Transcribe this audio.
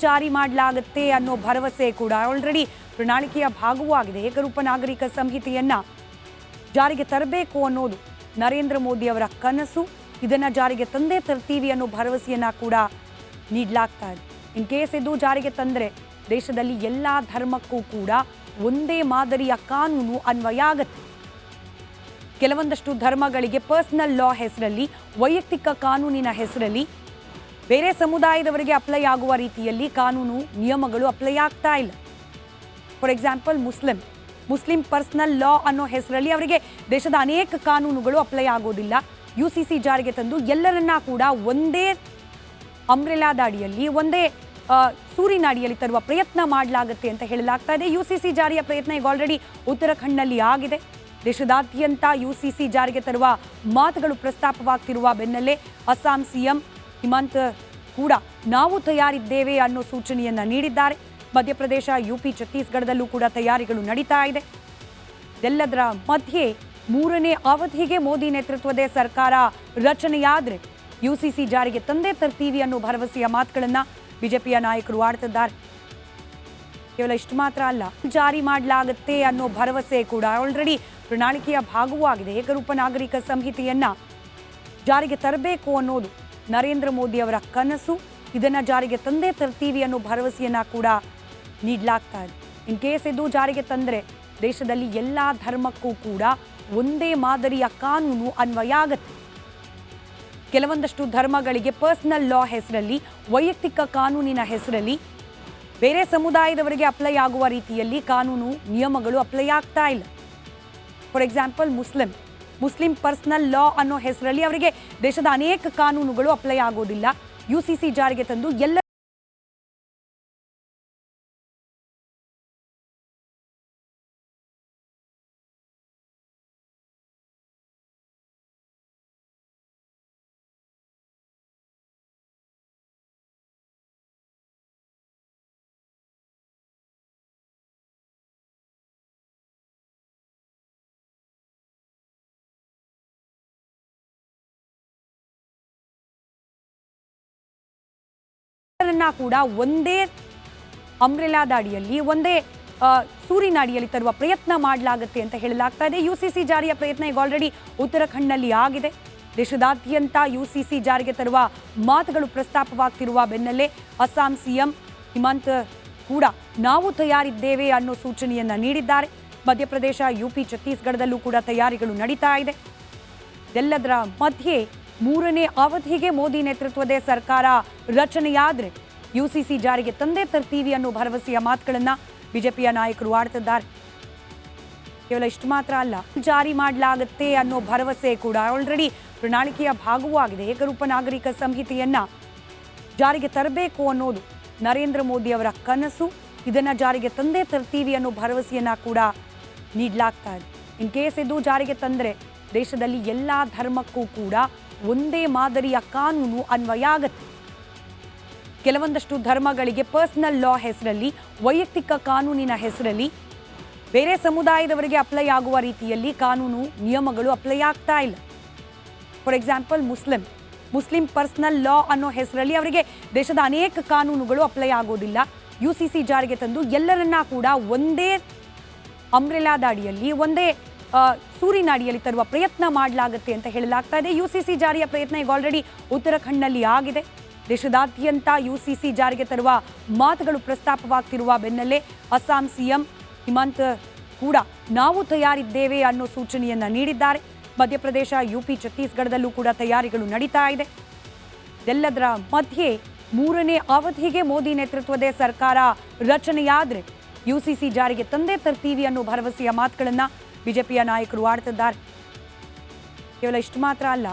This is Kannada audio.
ಜಾರಿ ಮಾಡಲಾಗುತ್ತೆ ಅನ್ನೋ ಭರವಸೆ ಕೂಡ ಆಲ್ರೆಡಿ ಪ್ರಣಾಳಿಕೆಯ ಭಾಗವೂ ಆಗಿದೆ. ಏಕರೂಪ ನಾಗರಿಕ ಸಂಹಿತೆಯನ್ನ ಜಾರಿಗೆ ತರಬೇಕು ಅನ್ನೋದು ನರೇಂದ್ರ ಮೋದಿ ಅವರ ಕನಸು. ಇದನ್ನ ಜಾರಿಗೆ ತಂದೇ ತರ್ತೀವಿ ಅನ್ನೋ ಭರವಸೆಯನ್ನ ಕೂಡ ನೀಡಲಾಗ್ತಾ ಇದೆ. ಇನ್ ಕೇಸ್ ಇದು ಜಾರಿಗೆ ತಂದರೆ ದೇಶದಲ್ಲಿ ಎಲ್ಲ ಧರ್ಮಕ್ಕೂ ಕೂಡ ಒಂದೇ ಮಾದರಿಯ ಕಾನೂನು ಅನ್ವಯ ಆಗುತ್ತೆ. ಕೆಲವೊಂದಷ್ಟು ಧರ್ಮಗಳಿಗೆ ಪರ್ಸನಲ್ ಲಾ ಹೆಸರಲ್ಲಿ, ವೈಯಕ್ತಿಕ ಕಾನೂನಿನ ಹೆಸರಲ್ಲಿ ಬೇರೆ ಸಮುದಾಯದವರಿಗೆ ಅಪ್ಲೈ ಆಗುವ ರೀತಿಯಲ್ಲಿ ಕಾನೂನು ನಿಯಮಗಳು ಅಪ್ಲೈ ಆಗ್ತಾ ಇಲ್ಲ. For example Muslim personal law ಅನ್ನೋ ಹೆಸರಲ್ಲಿ ಅವರಿಗೆ ದೇಶದ ಅನೇಕ ಕಾನೂನುಗಳು ಅಪ್ಲೈ ಆಗೋದಿಲ್ಲ. UCC ಜಾರಿಗೆ ತಂದು ಎಲ್ಲರನ್ನ ಕೂಡ ಒಂದೇ ಅಂಬ್ರೆಲಾದ ಅಡಿಯಲ್ಲಿ, ಒಂದೇ ಸೂರಿನ ಅಡಿಯಲ್ಲಿ ತರುವ ಪ್ರಯತ್ನ ಮಾಡಲಾಗುತ್ತೆ ಅಂತ ಹೇಳಲಾಗ್ತಾ ಇದೆ. UCC ಜಾರಿಯ ಪ್ರಯತ್ನ ಈಗ ಆಲ್ರೆಡಿ ಉತ್ತರಾಖಂಡ್ನಲ್ಲಿ ಆಗಿದೆ. ದೇಶದಾದ್ಯಂತ UCC ಜಾರಿಗೆ ತರುವ ಮಾತುಗಳು ಪ್ರಸ್ತಾಪವಾಗ್ತಿರುವ ಬೆನ್ನಲ್ಲೇ ಅಸ್ಸಾಂ CM ಹಿಮಂತ್ ಕೂಡ ನಾವು ತಯಾರಿದ್ದೇವೆ ಅನ್ನೋ ಸೂಚನೆಯನ್ನ ನೀಡಿದ್ದಾರೆ. ಮಧ್ಯಪ್ರದೇಶ, UP, ಛತ್ತೀಸ್ಗಢದಲ್ಲೂ ಕೂಡ ತಯಾರಿಗಳು ನಡೀತಾ ಇದೆ. ಎಲ್ಲದರ ಮಧ್ಯೆ 3ನೇ ಅವಧಿಗೆ ಮೋದಿ ನೇತೃತ್ವದ ಸರ್ಕಾರ ರಚನೆಯಾದರೆ UCC ಜಾರಿಗೆ ತಂದೇ ತರ್ತೀವಿ ಅನ್ನೋ ಭರವಸೆಯ ಮಾತುಗಳನ್ನ ಬಿಜೆಪಿಯ ನಾಯಕರು ಆಡ್ತಿದ್ದಾರೆ. ಕೇವಲ ಇಷ್ಟು ಮಾತ್ರ ಅಲ್ಲ, ಜಾರಿ ಮಾಡಲಾಗುತ್ತೆ ಅನ್ನೋ ಭರವಸೆ ಕೂಡ ಆಲ್ರೆಡಿ ಪ್ರಣಾಳಿಕೆಯ ಭಾಗವೂ ಆಗಿದೆ. ಏಕರೂಪ ನಾಗರಿಕ ಸಂಹಿತೆಯನ್ನ ಜಾರಿಗೆ ತರಬೇಕು ಅನ್ನೋದು ನರೇಂದ್ರ ಮೋದಿ ಅವರ ಕನಸು. ಇದನ್ನ ಜಾರಿಗೆ ತಂದೇ ತರ್ತೀವಿ ಅನ್ನೋ ಭರವಸೆಯನ್ನ ಕೂಡ ನೀಡಲಾಗ್ತಾ ಇದೆ. ಇನ್ ಕೇಸ್ ಇದು ಜಾರಿಗೆ ತಂದರೆ ದೇಶದಲ್ಲಿ ಎಲ್ಲ ಧರ್ಮಕ್ಕೂ ಕೂಡ ಒಂದೇ ಮಾದರಿಯ ಕಾನೂನು ಅನ್ವಯ ಆಗುತ್ತೆ. ಕೆಲವೊಂದಷ್ಟು ಧರ್ಮಗಳಿಗೆ ಪರ್ಸನಲ್ ಲಾ ಹೆಸರಲ್ಲಿ, ವೈಯಕ್ತಿಕ ಕಾನೂನಿನ ಹೆಸರಲ್ಲಿ ಬೇರೆ ಸಮುದಾಯದವರಿಗೆ ಅಪ್ಲೈ ಆಗುವ ರೀತಿಯಲ್ಲಿ ಕಾನೂನು ನಿಯಮಗಳು ಅಪ್ಲೈ ಆಗ್ತಾ ಇಲ್ಲ. For example Muslim personal law ಅನ್ನೋ ಹೆಸರಲ್ಲಿ ಅವರಿಗೆ ದೇಶದ ಅನೇಕ ಕಾನೂನುಗಳು ಅಪ್ಲೈ ಆಗೋದಿಲ್ಲ. UCC ಜಾರಿಗೆ ತಂದು ಎಲ್ಲ ಕೂಡ ಒಂದೇ ಅಂಬ್ರೆಲಾದ ಅಡಿಯಲ್ಲಿ, ಒಂದೇ ಸೂರಿನ ಅಡಿಯಲ್ಲಿ ತರುವ ಪ್ರಯತ್ನ ಮಾಡಲಾಗುತ್ತೆ ಅಂತ ಹೇಳಲಾಗ್ತಾ ಇದೆ. UCC ಜಾರಿಯ ಪ್ರಯತ್ನ ಈಗ ಆಲ್ರೆಡಿ ಉತ್ತರಾಖಂಡ್ನಲ್ಲಿ ಆಗಿದೆ. ದೇಶದಾದ್ಯಂತ UCC ಜಾರಿಗೆ ತರುವ ಮಾತುಗಳು ಪ್ರಸ್ತಾಪವಾಗ್ತಿರುವ ಬೆನ್ನಲ್ಲೇ ಅಸ್ಸಾಂ CM ಹಿಮಂತ್ ಕೂಡ ನಾವು ತಯಾರಿದ್ದೇವೆ ಅನ್ನೋ ಸೂಚನೆಯನ್ನ ನೀಡಿದ್ದಾರೆ. ಮಧ್ಯಪ್ರದೇಶ, UP, ಛತ್ತೀಸ್ಗಢದಲ್ಲೂ ಕೂಡ ತಯಾರಿಗಳು ನಡೀತಾ ಇದೆ. ಎಲ್ಲದರ ಮಧ್ಯೆ 3ನೇ ಅವಧಿಗೆ ಮೋದಿ ನೇತೃತ್ವದ ಸರ್ಕಾರ ರಚನೆಯಾದರೆ UCC ಜಾರಿಗೆ ತಂದೇ ತರ್ತೀವಿ ಅನ್ನೋ ಭರವಸೆಯ ಮಾತುಗಳನ್ನ ಬಿಜೆಪಿಯ ನಾಯಕರು ಆಡ್ತಿದ್ದಾರೆ. ಕೇವಲ ಇಷ್ಟು ಮಾತ್ರ ಅಲ್ಲ, ಜಾರಿ ಮಾಡಲಾಗುತ್ತೆ ಅನ್ನೋ ಭರವಸೆ ಕೂಡ ಆಲ್ರೆಡಿ ಪ್ರಣಾಳಿಕೆಯ ಭಾಗವೂ ಆಗಿದೆ. ಏಕರೂಪ ನಾಗರಿಕ ಸಂಹಿತೆಯನ್ನ ಜಾರಿಗೆ ತರಬೇಕು ಅನ್ನೋದು ನರೇಂದ್ರ ಮೋದಿ ಅವರ ಕನಸು. ಇದನ್ನ ಜಾರಿಗೆ ತಂದೇ ತರ್ತೀವಿ ಅನ್ನೋ ಭರವಸೆಯನ್ನ ಕೂಡ ನೀಡಲಾಗ್ತಾ ಇದೆ. ಇನ್ ಕೇಸ್ ಇದು ಜಾರಿಗೆ ತಂದರೆ ದೇಶದಲ್ಲಿ ಎಲ್ಲ ಧರ್ಮಕ್ಕೂ ಕೂಡ ಒಂದೇ ಮಾದರಿಯ ಕಾನೂನು ಅನ್ವಯ ಆಗುತ್ತೆ. ಕೆಲವೊಂದಷ್ಟು ಧರ್ಮಗಳಿಗೆ ಪರ್ಸನಲ್ ಲಾ ಹೆಸರಲ್ಲಿ, ವೈಯಕ್ತಿಕ ಕಾನೂನಿನ ಹೆಸರಲ್ಲಿ ಬೇರೆ ಸಮುದಾಯದವರಿಗೆ ಅಪ್ಲೈ ಆಗುವ ರೀತಿಯಲ್ಲಿ ಕಾನೂನು ನಿಯಮಗಳು ಅಪ್ಲೈ ಆಗ್ತಾ ಇಲ್ಲ. For example Muslim personal law ಅನ್ನೋ ಹೆಸರಲ್ಲಿ ಅವರಿಗೆ ದೇಶದ ಅನೇಕ ಕಾನೂನುಗಳು ಅಪ್ಲೈ ಆಗೋದಿಲ್ಲ. UCC ಜಾರಿಗೆ ತಂದು ಎಲ್ಲರನ್ನ ಕೂಡ ಒಂದೇ ಅಂಬ್ರೆಲಾದ ಅಡಿಯಲ್ಲಿ, ಒಂದೇ ಸೂರಿನ ಅಡಿಯಲ್ಲಿ ತರುವ ಪ್ರಯತ್ನ ಮಾಡಲಾಗುತ್ತೆ ಅಂತ ಹೇಳಲಾಗ್ತಾ ಇದೆ. UCC ಜಾರಿಯ ಪ್ರಯತ್ನ ಈಗ ಆಲ್ರೆಡಿ ಉತ್ತರಾಖಂಡ್ನಲ್ಲಿ ಆಗಿದೆ. ದೇಶದಾದ್ಯಂತ UCC ಜಾರಿಗೆ ತರುವ ಮಾತುಗಳು ಪ್ರಸ್ತಾಪವಾಗ್ತಿರುವ ಬೆನ್ನಲ್ಲೇ ಅಸ್ಸಾಂ CM ಹಿಮಂತ್ ಕೂಡ ನಾವು ತಯಾರಿದ್ದೇವೆ ಅನ್ನೋ ಸೂಚನೆಯನ್ನ ನೀಡಿದ್ದಾರೆ. ಮಧ್ಯಪ್ರದೇಶ, UP, ಛತ್ತೀಸ್ಗಢದಲ್ಲೂ ಕೂಡ ತಯಾರಿಗಳು ನಡೀತಾ ಇದೆ. ಎಲ್ಲದರ ಮಧ್ಯೆ 3ನೇ ಅವಧಿಗೆ ಮೋದಿ ನೇತೃತ್ವದ ಸರ್ಕಾರ ರಚನೆಯಾದರೆ UCC ಜಾರಿಗೆ ತಂದೇ ತರ್ತೀವಿ ಅನ್ನೋ ಭರವಸೆಯ ಮಾತುಗಳನ್ನ ಬಿಜೆಪಿಯ ನಾಯಕರು ಆಡ್ತಿದ್ದಾರೆ. ಕೇವಲ ಇಷ್ಟು ಮಾತ್ರ ಅಲ್ಲ,